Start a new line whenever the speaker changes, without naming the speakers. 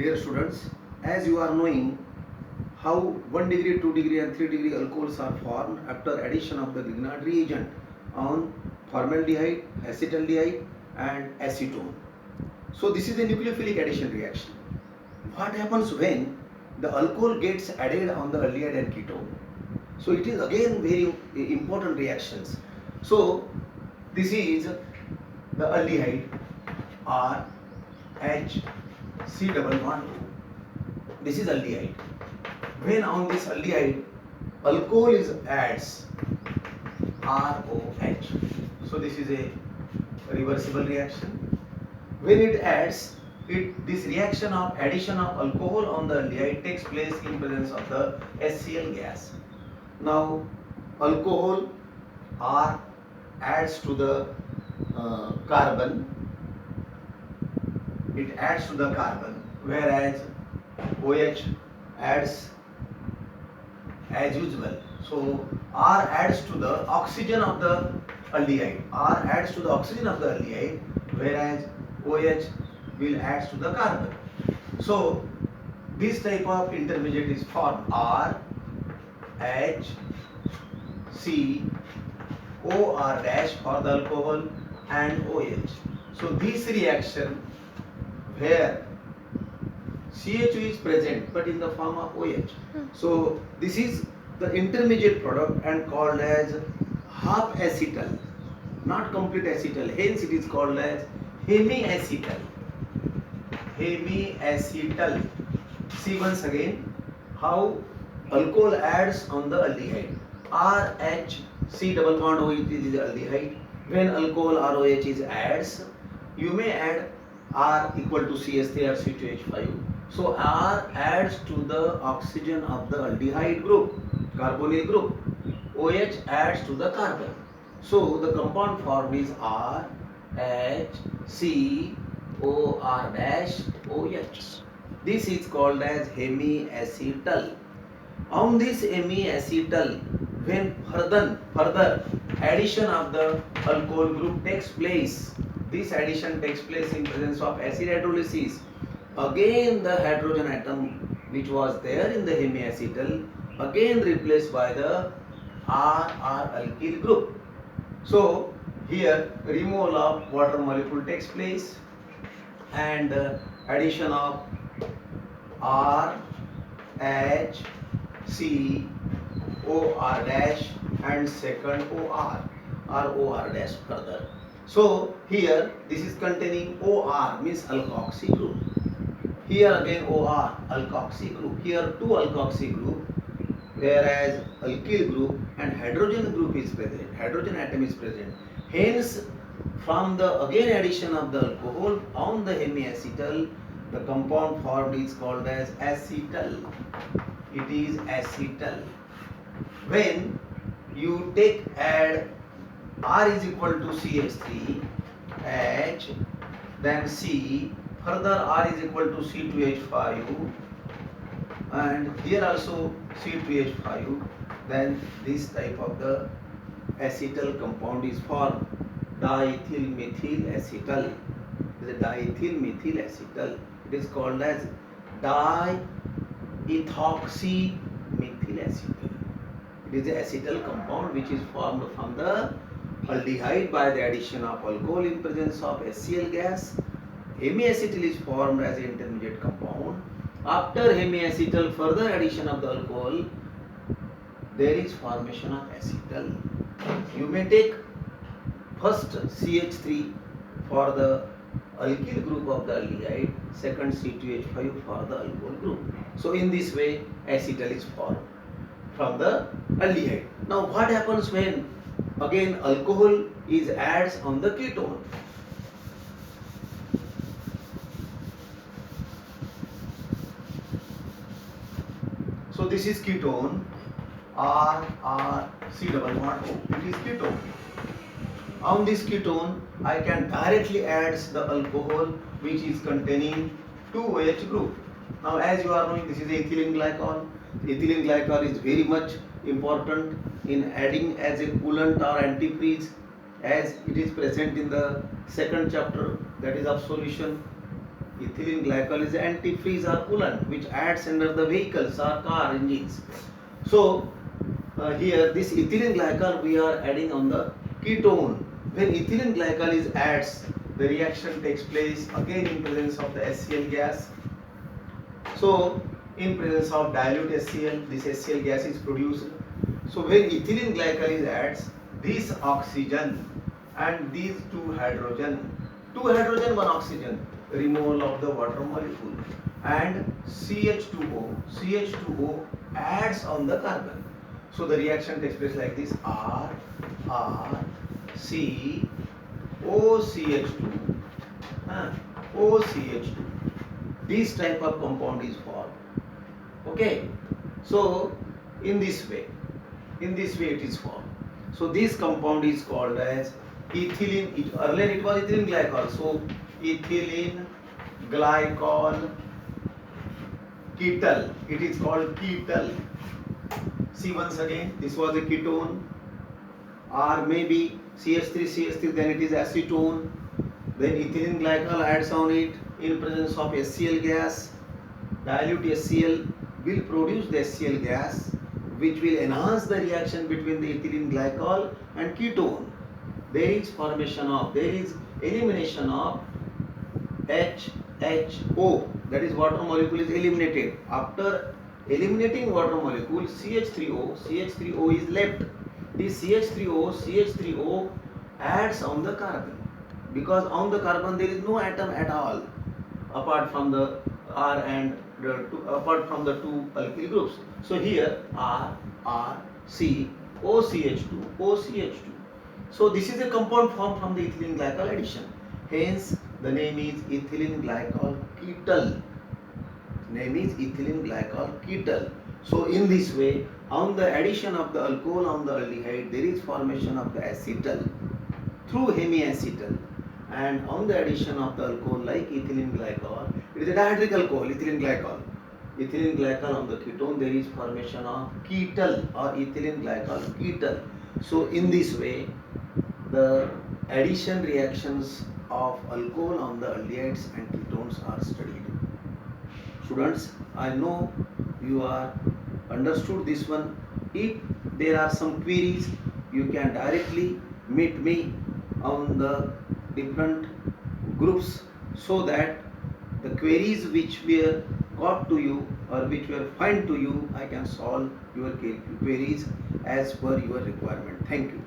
Dear students, as you are knowing how 1 degree, 2 degree and 3 degree alcohols are formed after addition of the Grignard reagent on formaldehyde, acetaldehyde and acetone. So this is a nucleophilic addition reaction. What happens when the alcohol gets added on the aldehyde and ketone? So it is again very important reactions. So this is the aldehyde R H C double bond O. This is aldehyde. When on this aldehyde alcohol is adds ROH. So this is a reversible reaction. When it adds, this reaction of addition of alcohol on the aldehyde takes place in presence of the HCl gas. Now alcohol R adds to the carbon. It adds to the carbon, whereas OH adds as usual. So R adds to the oxygen of the aldehyde. R adds to the oxygen of the aldehyde, whereas OH will add to the carbon. So this type of intermediate is formed R H C O R dash for the alcohol and OH. So this reaction where CHO is present but in the form of OH. So this is the intermediate product and called as half acetal, not complete acetal. Hence it is called as hemiacetal. Hemiacetal. See once again how alcohol adds on the aldehyde. RHC double bond OH is the aldehyde. When alcohol ROH is adds, you may add R equal to CH3 or C2H5. So R adds to the oxygen of the aldehyde group, carbonyl group. OH adds to the carbon. So the compound formed is R H C O R dash OH. This is called as hemiacetal. On this hemiacetal, when further addition of the alcohol group takes place, this addition takes place in presence of acid hydrolysis. Again the hydrogen atom which was there in the hemiacetal again replaced by the RR alkyl group. So here removal of water molecule takes place and addition of R H C O R dash and second OR dash further. So here this is containing OR means alkoxy group. Here again OR alkoxy group. Here two alkoxy group, whereas alkyl group and hydrogen group is present. Hydrogen atom is present. Hence from the again addition of the alcohol on the hemiacetal, the compound formed is called as acetal. It is acetal. When you add R is equal to CH3, H, then C, further R is equal to C2H5 and here also C2H5, then this type of the acetal compound is formed. Diethyl methyl acetal. It is a diethyl methyl acetal. It is called as diethoxy methyl acetal. It is a acetal compound which is formed from the aldehyde by the addition of alcohol in presence of HCl gas. Hemiacetal is formed as an intermediate compound. After hemiacetal, further addition of the alcohol, there is formation of acetal. You may take first CH3 for the alkyl group of the aldehyde, second C2H5 for the alcohol group. So in this way acetal is formed from the aldehyde. Now what happens when again alcohol is adds on the ketone? So this is ketone, RC double bond O. It is ketone. On this ketone, I can directly add the alcohol which is containing 2OH group. Now as you are knowing, this is ethylene glycol. Ethylene glycol is very much important in adding as a coolant or antifreeze, as it is present in the second chapter, that is of solution. Ethylene glycol is antifreeze or coolant which adds under the vehicles or car engines. So here this ethylene glycol we are adding on the ketone. When ethylene glycol is adds, the reaction takes place again in presence of the HCl gas. So in presence of dilute HCl, this HCl gas is produced. So when ethylene glycol is adds, this oxygen and these two hydrogen, one oxygen, removal of the water molecule, and CH2O adds on the carbon. So the reaction takes place like this: R C OCH2 OCH2. This type of compound is formed. Okay, so in this way it is formed. So this compound is called as ethylene. Earlier it was ethylene glycol. So ethylene glycol ketal. It is called ketal. See once again, this was a ketone, or maybe CH3, then it is acetone. Then ethylene glycol adds on it in presence of HCl gas. Dilute HCl will produce the HCl gas, which will enhance the reaction between the ethylene glycol and ketone. There is elimination of HHO, that is water molecule is eliminated. After eliminating water molecule, CH3O is left. This CH3O adds on the carbon, because on the carbon there is no atom at all apart from the R and apart from the two alkyl groups. So here R C OCH2. So this is a compound formed from the ethylene glycol addition. Hence the name is ethylene glycol ketal. So in this way, on the addition of the alcohol on the aldehyde, there is formation of the acetal through hemiacetal, and on the addition of the alcohol like ethylene glycol, it is a dihydric alcohol, ethylene glycol on the ketone, there is formation of ketal or ethylene glycol ketal. So in this way, the addition reactions of alcohol on the aldehydes and ketones are studied. Students, I know you are understood this one. If there are some queries, you can directly meet me on the different groups, so that the queries which were got to you or which were fine to you, I can solve your queries as per your requirement. Thank you.